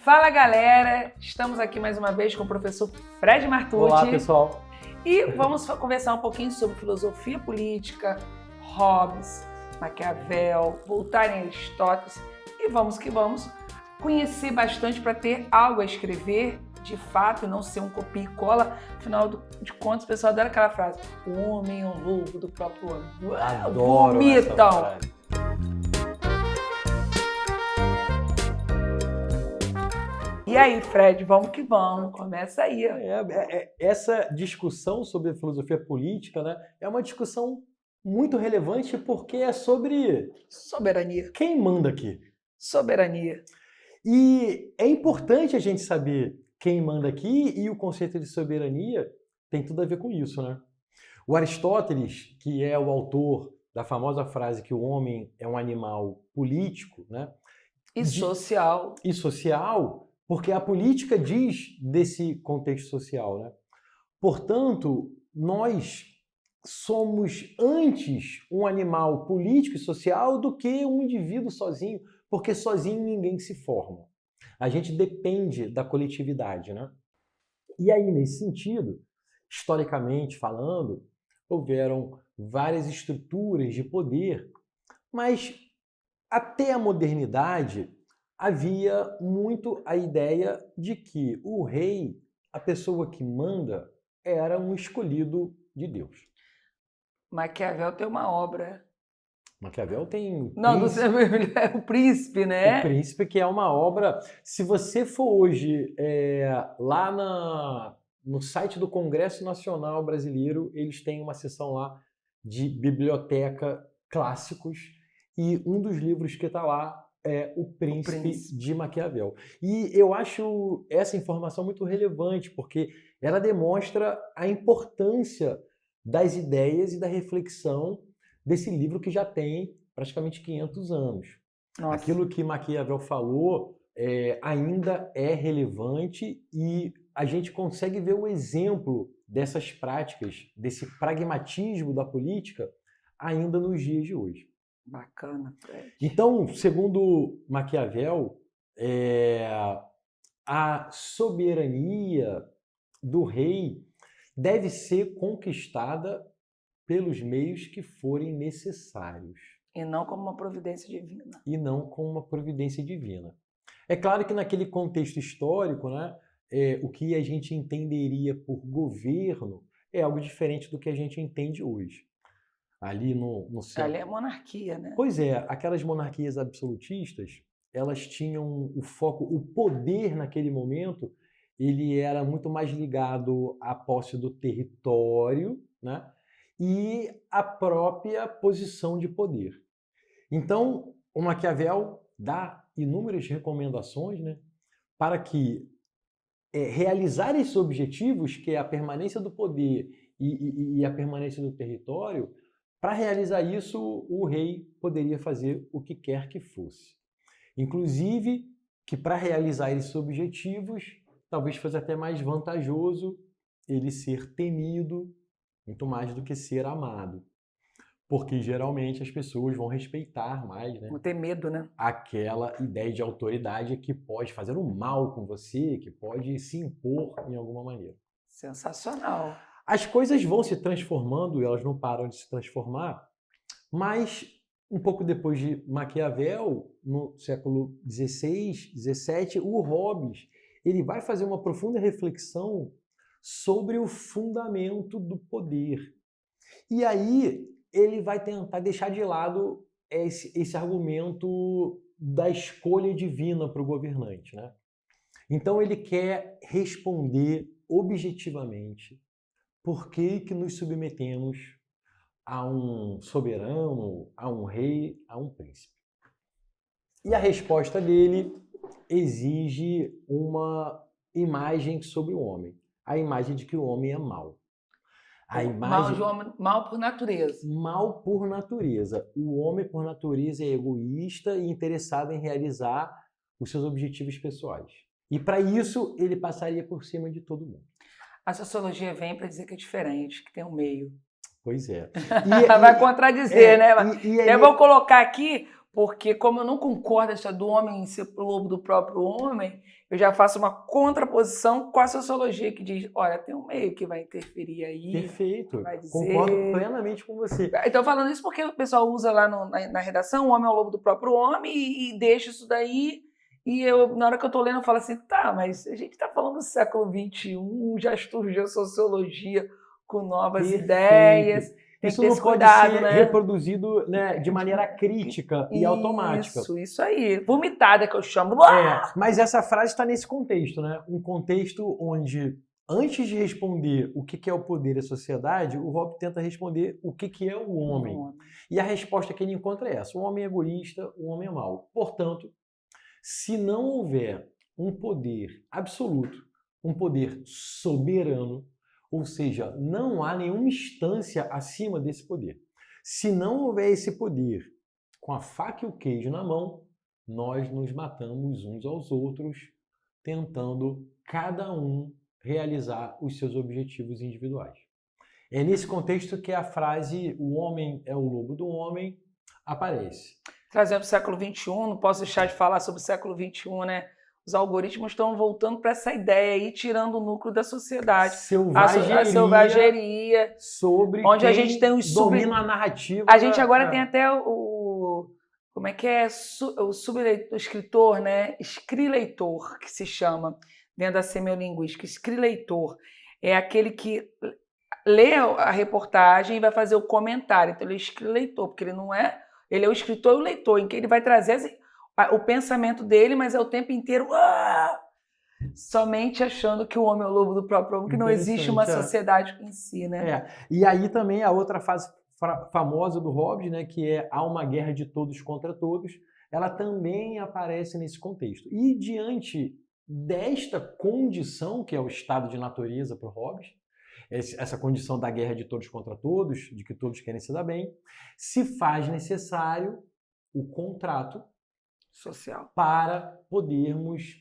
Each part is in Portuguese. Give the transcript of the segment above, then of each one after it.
Fala, galera! Estamos aqui mais uma vez com o professor Fred Martucci. Olá, pessoal! E vamos conversar um pouquinho sobre filosofia política, Hobbes, Maquiavel, voltar em Aristóteles e vamos que vamos conhecer bastante para ter algo a escrever de fato e não ser um copia e cola. Afinal de contas, o pessoal adora aquela frase: o homem é um lobo do próprio homem. Adoro vomitam! essa frase. E aí, Fred, vamos que vamos, começa aí. Essa discussão sobre filosofia política, né, é uma discussão muito relevante porque é sobre Soberania. quem manda aqui. Soberania. E é importante a gente saber quem manda aqui, e o conceito de soberania tem tudo a ver com isso, né? O Aristóteles, que é o autor da famosa frase que o homem é um animal político, né? E social. E social, porque a política diz desse contexto social, né? Portanto, nós somos antes um animal político e social do que um indivíduo sozinho, porque sozinho ninguém se forma. A gente depende da coletividade, né? E aí, nesse sentido, historicamente falando, houveram várias estruturas de poder, mas até a modernidade havia muito a ideia de que o rei, a pessoa que manda, era um escolhido de Deus. Maquiavel tem uma obra. Maquiavel tem Não, é o Príncipe, né? O Príncipe, que é uma obra... Se você for hoje lá no site do Congresso Nacional Brasileiro, eles têm uma seção lá de biblioteca clássicos, e um dos livros que está lá é O Príncipe de Maquiavel. E eu acho essa informação muito relevante, porque ela demonstra a importância das ideias e da reflexão desse livro que já tem praticamente 500 anos. Nossa. Aquilo que Maquiavel falou ainda é relevante, e a gente consegue ver o exemplo dessas práticas, desse pragmatismo da política, ainda nos dias de hoje. Bacana, Fred. Então, segundo Maquiavel, a soberania do rei deve ser conquistada pelos meios que forem necessários. E não como uma providência divina. E não como uma providência divina. É claro que naquele contexto histórico, né, o que a gente entenderia por governo é algo diferente do que a gente entende hoje. Ali no céu. Ali é monarquia, né? Pois é, aquelas monarquias absolutistas, elas tinham o foco, o poder naquele momento, ele era muito mais ligado à posse do território, né? E à própria posição de poder. Então, o Maquiavel dá inúmeras recomendações, né, para que realizar esses objetivos, que é a permanência do poder e a permanência do território, para realizar isso, o rei poderia fazer o que quer que fosse. Inclusive, que para realizar esses objetivos, talvez fosse até mais vantajoso ele ser temido, muito mais do que ser amado. Porque geralmente as pessoas vão respeitar mais, né? Vão ter medo, né? Aquela ideia de autoridade que pode fazer um mal com você, que pode se impor em alguma maneira. Sensacional. As coisas vão se transformando, elas não param de se transformar, mas um pouco depois de Maquiavel, no século XVI, XVII, o Hobbes, ele vai fazer uma profunda reflexão sobre o fundamento do poder. E aí ele vai tentar deixar de lado esse argumento da escolha divina para o governante, né? Então ele quer responder objetivamente por que nos submetemos a um soberano, a um rei, a um príncipe. E a resposta dele exige uma imagem sobre o homem. A imagem de que o homem é mau. A imagem... mal por natureza. Mal por natureza. O homem, por natureza, é egoísta e interessado em realizar os seus objetivos pessoais. E para isso, ele passaria por cima de todo mundo. A sociologia vem para dizer que é diferente, que tem um meio. Pois é. Vai contradizer, né? Eu vou colocar aqui porque como eu não concordo com a do homem ser o lobo do próprio homem, eu já faço uma contraposição com a sociologia que diz, olha, tem um meio que vai interferir aí, Perfeito. vai dizer... Concordo plenamente com você. Então, falando isso porque o pessoal usa lá na redação, o homem é o lobo do próprio homem e deixa isso daí, e eu, na hora que eu tô lendo, eu falo assim, tá, mas a gente tá falando do século XXI, já surgiu a sociologia com novas ideias... Tem Isso que ter não esse pode cuidado, ser né? reproduzido, né, de maneira crítica e automática. Isso aí. Vomitada que eu chamo. Mas essa frase está nesse contexto, né? Um contexto onde, antes de responder o que é o poder e a sociedade, o Hobbes tenta responder o que é o homem. E a resposta que ele encontra é essa. O homem é egoísta, o homem é mau. Portanto, se não houver um poder absoluto, um poder soberano, ou seja, não há nenhuma instância acima desse poder. Se não houver esse poder com a faca e o queijo na mão, nós nos matamos uns aos outros, tentando cada um realizar os seus objetivos individuais. É nesse contexto que a frase "o homem é o lobo do homem" aparece. Trazendo para o século XXI, não posso deixar de falar sobre o século XXI, né? Os algoritmos estão voltando para essa ideia aí, tirando o núcleo da sociedade. A selvageria. Sobre onde quem a gente tem os domina a narrativa. A gente agora tem até como é que é? O escritor, né? Escrileitor, que se chama, dentro da semiolinguística. Escrileitor é aquele que lê a reportagem e vai fazer o comentário. Então, ele é escrileitor, porque ele não é... Ele é o escritor e o leitor, em que ele vai trazer o pensamento dele, mas é o tempo inteiro somente achando que o homem é o lobo do próprio homem, que não existe uma sociedade em si, né? E aí também a outra fase famosa do Hobbes, né, que é há uma guerra de todos contra todos, ela também aparece nesse contexto. E diante desta condição, que é o estado de natureza para o Hobbes, essa condição da guerra de todos contra todos, de que todos querem se dar bem, se faz necessário o contrato social para podermos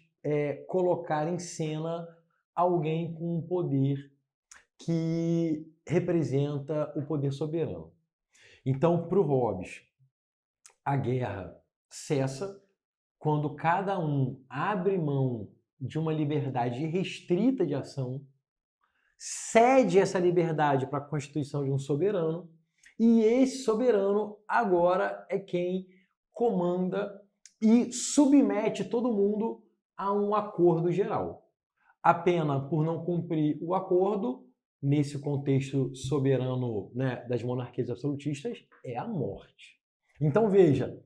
colocar em cena alguém com um poder que representa o poder soberano. Então, para o Hobbes, a guerra cessa quando cada um abre mão de uma liberdade restrita de ação, cede essa liberdade para a constituição de um soberano, e esse soberano agora é quem comanda e submete todo mundo a um acordo geral. A pena por não cumprir o acordo, nesse contexto soberano, né, das monarquias absolutistas, é a morte. Então veja,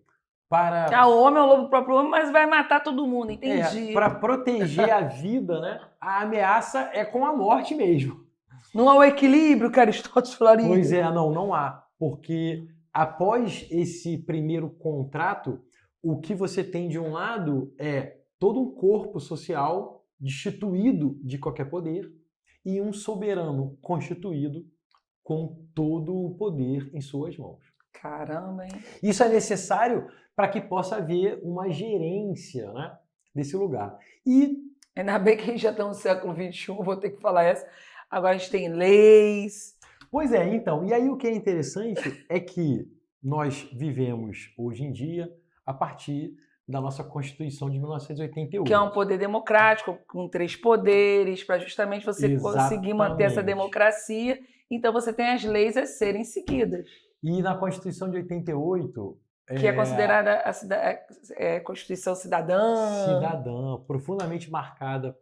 o homem é o lobo do próprio homem, mas vai matar todo mundo, entendi. Para proteger a vida, né, a ameaça é com a morte mesmo. Não há o equilíbrio que Aristóteles falaria. Pois é, não há. Porque após esse primeiro contrato, o que você tem de um lado é todo um corpo social destituído de qualquer poder e um soberano constituído com todo o poder em suas mãos. Caramba, hein? Isso é necessário para que possa haver uma gerência, né, desse lugar. E ainda bem que a gente já está no século XXI, vou ter que falar essa. Agora a gente tem leis. Pois é, então. E aí o que é interessante é que nós vivemos hoje em dia a partir da nossa Constituição de 1988. Que é um poder democrático, com 3 poderes, para justamente você conseguir manter essa democracia. Então você tem as leis a serem seguidas. E na Constituição de 88... que é considerada a Constituição cidadã. Cidadã, profundamente marcada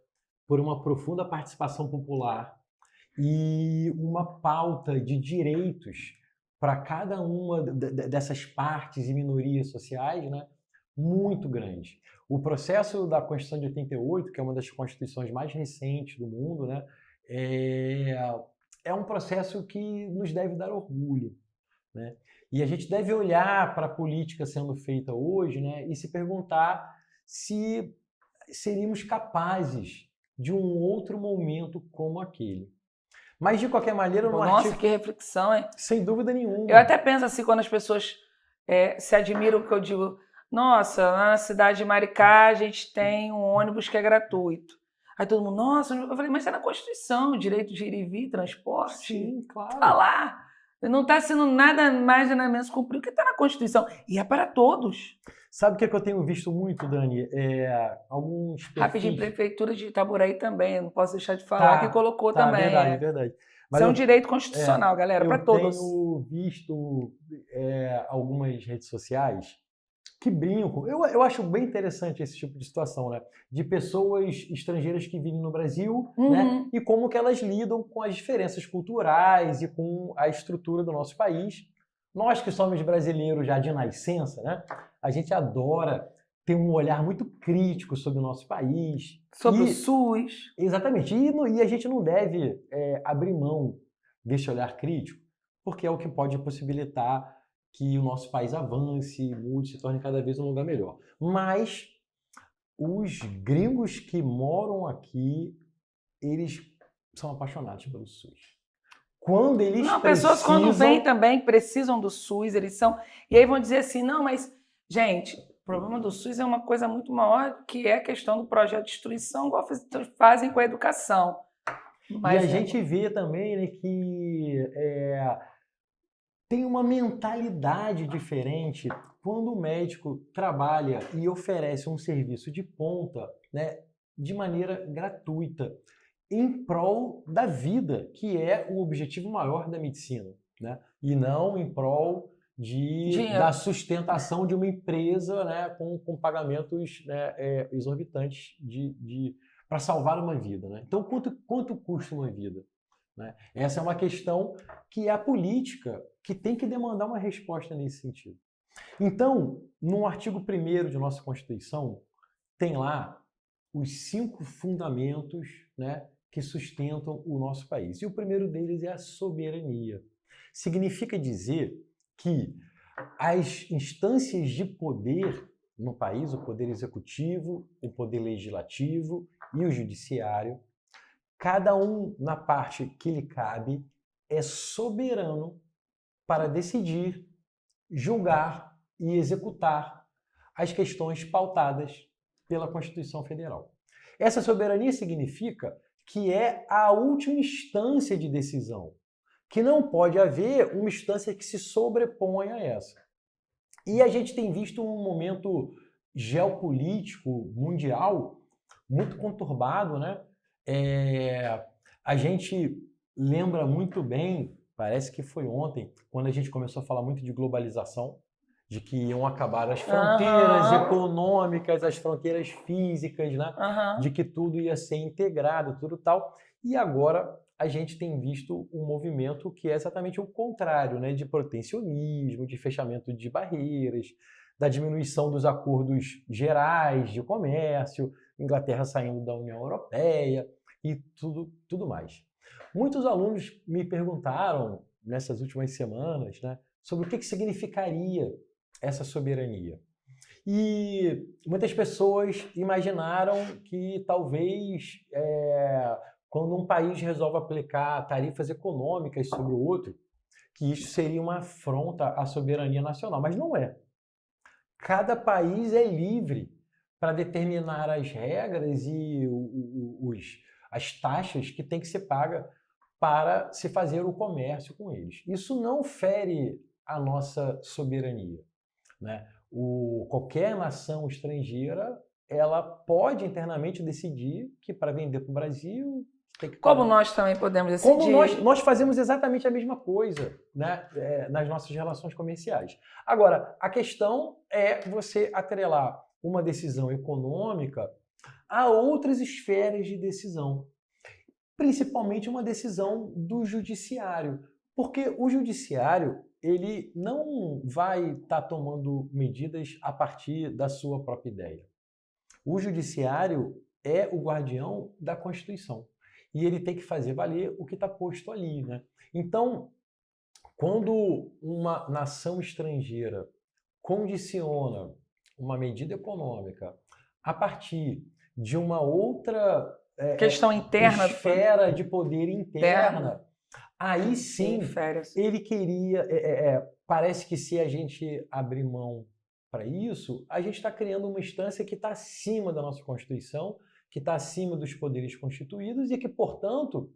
por uma profunda participação popular e uma pauta de direitos para cada uma dessas partes e minorias sociais, né, muito grande. O processo da Constituição de 88, que é uma das constituições mais recentes do mundo, né, é um processo que nos deve dar orgulho, né? E a gente deve olhar para a política sendo feita hoje, né, e se perguntar se seríamos capazes de um outro momento como aquele. Mas, de qualquer maneira, Nossa, que reflexão, hein? Sem dúvida nenhuma. Eu até penso assim, quando as pessoas se admiram, que eu digo, nossa, na cidade de Maricá a gente tem um ônibus que é gratuito. Aí todo mundo, nossa, eu falei, mas é na Constituição, direito de ir e vir, transporte. Sim, claro. Tá lá. Não está sendo nada mais nada menos cumprir o que está na Constituição. E é para todos. Sabe o que eu tenho visto muito, Dani? Alguns Rapidinho, perfis... Prefeitura de Itaboraí também, eu não posso deixar de falar, que colocou também. Verdade, verdade. Isso é um direito constitucional, galera, para todos. Eu tenho visto algumas redes sociais que brincam. Eu acho bem interessante esse tipo de situação, né? De pessoas estrangeiras que vivem no Brasil, né? E como que elas lidam com as diferenças culturais e com a estrutura do nosso país. Nós que somos brasileiros já de nascença, né? A gente adora ter um olhar muito crítico sobre o nosso país. Sobre o SUS. Exatamente. E a gente não deve abrir mão desse olhar crítico, porque é o que pode possibilitar que o nosso país avance, mude, se torne cada vez um lugar melhor. Mas os gringos que moram aqui, eles são apaixonados pelo SUS. Quando eles pessoas quando vêm também precisam do SUS, eles são... E aí vão dizer assim, não, mas, gente, o problema do SUS é uma coisa muito maior, que é a questão do projeto de destruição, igual fazem com a educação. Mas, e a gente vê também, né, que tem uma mentalidade diferente quando o médico trabalha e oferece um serviço de ponta, né, de maneira gratuita, em prol da vida, que é o objetivo maior da medicina, né? E não em prol da sustentação de uma empresa, né, com pagamentos, né, exorbitantes para salvar uma vida, né? Então, quanto custa uma vida? Né? Essa é uma questão que é a política que tem que demandar uma resposta nesse sentido. Então, no artigo 1º de nossa Constituição, tem lá os 5 fundamentos, né, que sustentam o nosso país. E o primeiro deles é a soberania. Significa dizer que as instâncias de poder no país, o poder executivo, o poder legislativo e o judiciário, cada um na parte que lhe cabe é soberano para decidir, julgar e executar as questões pautadas pela Constituição Federal. Essa soberania significa que é a última instância de decisão, que não pode haver uma instância que se sobreponha a essa. E a gente tem visto um momento geopolítico mundial muito conturbado, né? A gente lembra muito bem, parece que foi ontem, quando a gente começou a falar muito de globalização, de que iam acabar as fronteiras econômicas, as fronteiras físicas, né? De que tudo ia ser integrado, tudo tal. E agora a gente tem visto um movimento que é exatamente o contrário, né? De protecionismo, de fechamento de barreiras, da diminuição dos acordos gerais de comércio, Inglaterra saindo da União Europeia e tudo mais. Muitos alunos me perguntaram nessas últimas semanas, né, sobre o que significaria essa soberania. E muitas pessoas imaginaram que talvez quando um país resolve aplicar tarifas econômicas sobre o outro, que isso seria uma afronta à soberania nacional, mas não é. Cada país é livre para determinar as regras e as taxas que tem que ser paga para se fazer o comércio com eles. Isso não fere a nossa soberania, né? Qualquer nação estrangeira, ela pode internamente decidir que para vender para o Brasil tem que pagar. Como nós também podemos decidir. Como nós fazemos exatamente a mesma coisa, né, nas nossas relações comerciais. Agora, a questão é você atrelar uma decisão econômica a outras esferas de decisão, principalmente uma decisão do judiciário, porque o judiciário ele não vai estar tomando medidas a partir da sua própria ideia. O judiciário é o guardião da Constituição e ele tem que fazer valer o que está posto ali, né? Então, quando uma nação estrangeira condiciona uma medida econômica a partir de uma outra questão interna, esfera de poder interna, aí sim ele queria... parece que se a gente abrir mão para isso, a gente está criando uma instância que está acima da nossa Constituição, que está acima dos poderes constituídos e que, portanto,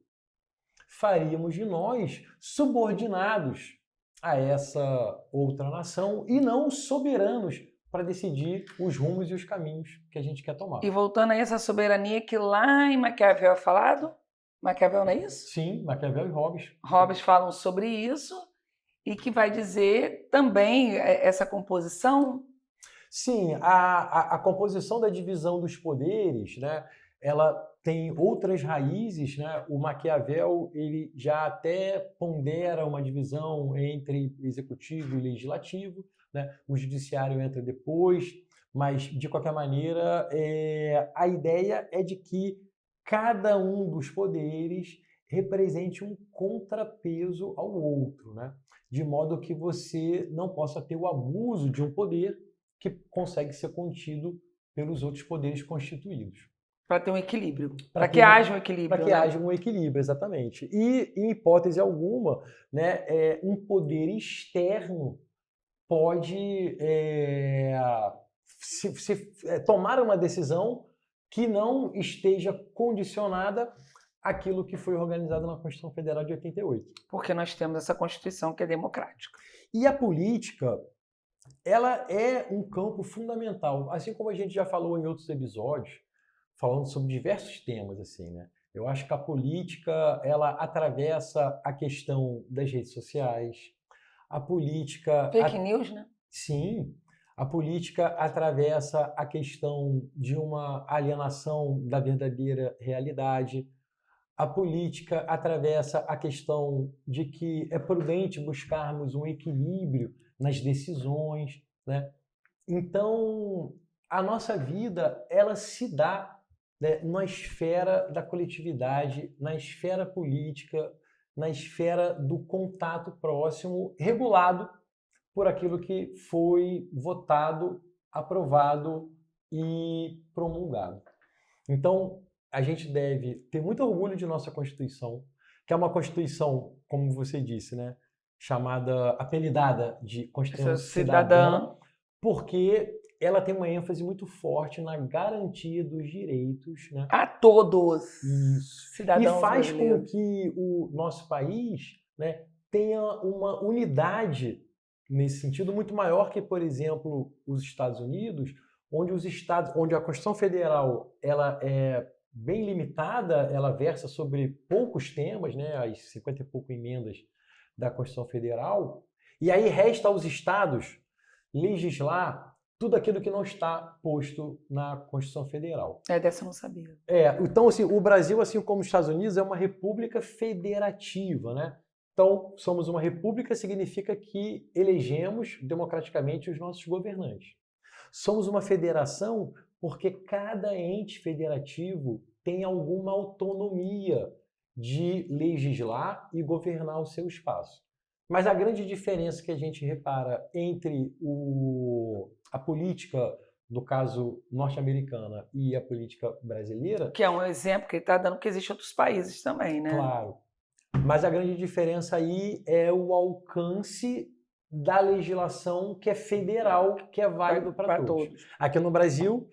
faríamos de nós subordinados a essa outra nação e não soberanos para decidir os rumos e os caminhos que a gente quer tomar. E voltando a essa soberania que lá em Maquiavel é falado, Maquiavel não é isso? Sim, Maquiavel e Hobbes. Hobbes falam sobre isso e que vai dizer também essa composição. Sim, a composição da divisão dos poderes, né, ela tem outras raízes, né? O Maquiavel ele já até pondera uma divisão entre executivo e legislativo, né? O judiciário entra depois, mas de qualquer maneira a ideia é de que cada um dos poderes represente um contrapeso ao outro, né? De modo que você não possa ter o abuso de um poder que consegue ser contido pelos outros poderes constituídos. Para ter um equilíbrio. Para que haja um equilíbrio. Para que haja um equilíbrio, exatamente. E, em hipótese alguma, né, um poder externo pode tomar uma decisão que não esteja condicionada àquilo que foi organizado na Constituição Federal de 88. Porque nós temos essa Constituição que é democrática. E a política, ela é um campo fundamental. Assim como a gente já falou em outros episódios, falando sobre diversos temas, assim, né? Eu acho que a política, ela atravessa a questão das redes sociais, a política... Fake news, né? Sim, a política atravessa a questão de uma alienação da verdadeira realidade, a política atravessa a questão de que é prudente buscarmos um equilíbrio nas decisões, né? Então, a nossa vida, ela se dá, né, na esfera da coletividade, na esfera política, na esfera do contato próximo, regulado por aquilo que foi votado, aprovado e promulgado. Então, a gente deve ter muito orgulho de nossa Constituição, que é uma Constituição, como você disse, né, chamada, apelidada de Constituição Cidadã, porque ela tem uma ênfase muito forte na garantia dos direitos, né? A todos. Isso. Cidadãos e faz brasileiros. com que o nosso país, né, tenha uma unidade nesse sentido muito maior que, por exemplo, os Estados Unidos, onde a Constituição Federal ela é bem limitada, ela versa sobre poucos temas, né, as 50 e pouco emendas da Constituição Federal, e aí resta aos estados legislar tudo aquilo que não está posto na Constituição Federal. Dessa eu não sabia. Então, assim, o Brasil, assim como os Estados Unidos, é uma república federativa, né? Então, somos uma república significa que elegemos democraticamente os nossos governantes. Somos uma federação porque cada ente federativo tem alguma autonomia de legislar e governar o seu espaço. Mas a grande diferença que a gente repara entre a política, no caso norte-americana, e a política brasileira... Que é um exemplo que ele está dando, que existem outros países também, né? Claro. Mas a grande diferença aí é o alcance da legislação que é federal, que é válido para todos. Aqui no Brasil,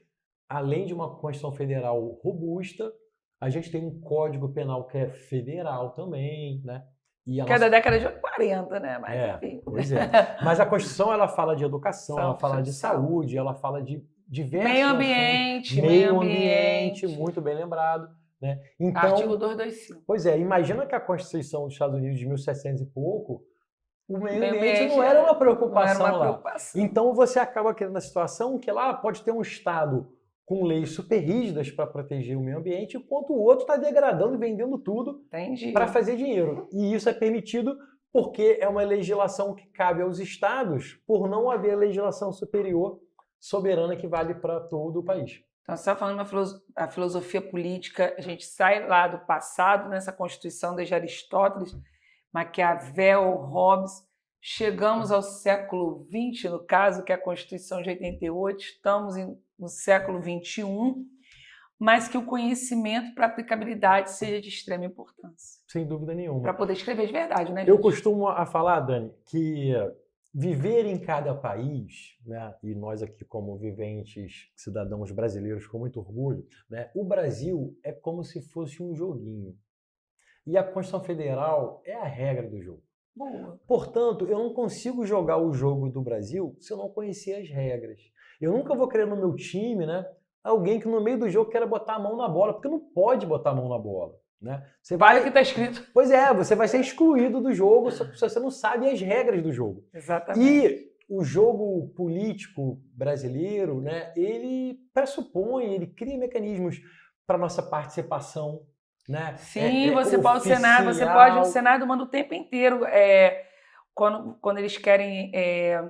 além de uma Constituição Federal robusta, a gente tem um Código Penal que é federal também, né? Que é da década de 40, né? Mas, enfim. Pois é. Mas a Constituição, ela fala de educação, ela fala de saúde, ela fala de diversos... Meio ambiente. Muito bem lembrado. Né? Então, Artigo 225. Pois é, imagina que a Constituição dos Estados Unidos de 1700 e pouco, o meio ambiente não era uma preocupação lá. Então você acaba criando a situação que lá pode ter um Estado com leis super rígidas para proteger o meio ambiente, enquanto o outro está degradando e vendendo tudo para fazer dinheiro. E isso é permitido porque é uma legislação que cabe aos Estados, por não haver legislação superior soberana que vale para todo o país. Então, você está falando da filosofia política, a gente sai lá do passado, nessa Constituição desde Aristóteles, Maquiavel, Hobbes, chegamos ao século XX, no caso, que é a Constituição de 88, estamos no século XXI, mas que o conhecimento para aplicabilidade seja de extrema importância. Sem dúvida nenhuma. Para poder escrever de verdade, né, gente? Eu costumo falar, Dani, que viver em cada país, né, e nós aqui como viventes cidadãos brasileiros com muito orgulho, né, o Brasil é como se fosse um joguinho. E a Constituição Federal é a regra do jogo. Boa. Portanto, eu não consigo jogar o jogo do Brasil se eu não conhecer as regras. Eu nunca vou querer no meu time, né, alguém que no meio do jogo queira botar a mão na bola, porque não pode botar a mão na bola. Né? Você Para o que está escrito. Pois é, você vai ser excluído do jogo se você não sabe as regras do jogo. Exatamente. E o jogo político brasileiro, né, ele pressupõe, ele cria mecanismos para nossa participação. Né? Sim, você pode o Senado manda o tempo inteiro. Quando eles querem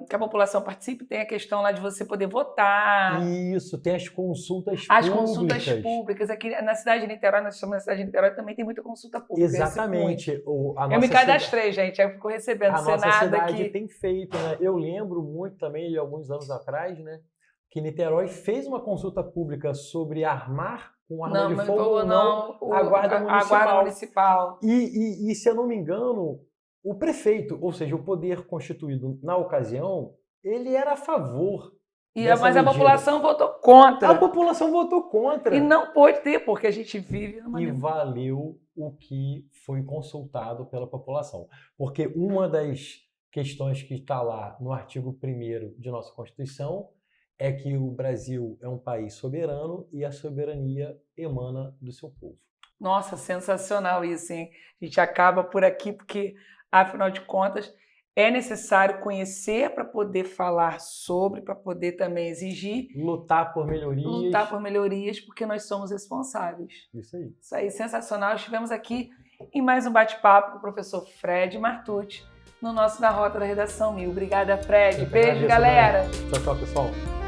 que a população participe, tem a questão lá de você poder votar. Isso, tem as consultas públicas. As consultas públicas. Aqui na cidade de Niterói, nós estamos na cidade de Niterói, também tem muita consulta pública. Exatamente. Eu me cadastrei, gente, eu fico recebendo o Senado aqui. A nossa cidade tem feito, né? Eu lembro muito também, de alguns anos atrás, né, que Niterói fez uma consulta pública sobre armar com arma de fogo ou não a Guarda Municipal. E, se eu não me engano, o prefeito, ou seja, o poder constituído na ocasião, ele era a favor. Mas a população votou contra. A população votou contra. E não pode ter, porque a gente vive numa... E valeu o que foi consultado pela população. Porque uma das questões que está lá no artigo 1º de nossa Constituição é que o Brasil é um país soberano e a soberania emana do seu povo. Nossa, sensacional isso, hein? A gente acaba por aqui porque, afinal de contas, é necessário conhecer para poder falar sobre, para poder também exigir. Lutar por melhorias. Lutar por melhorias, porque nós somos responsáveis. Isso aí. Isso aí, sensacional. Estivemos aqui em mais um bate-papo com o professor Fred Martucci, no nosso Na Rota da Redação 1000. Obrigada, Fred. Beijo, galera. Tchau, tchau, pessoal.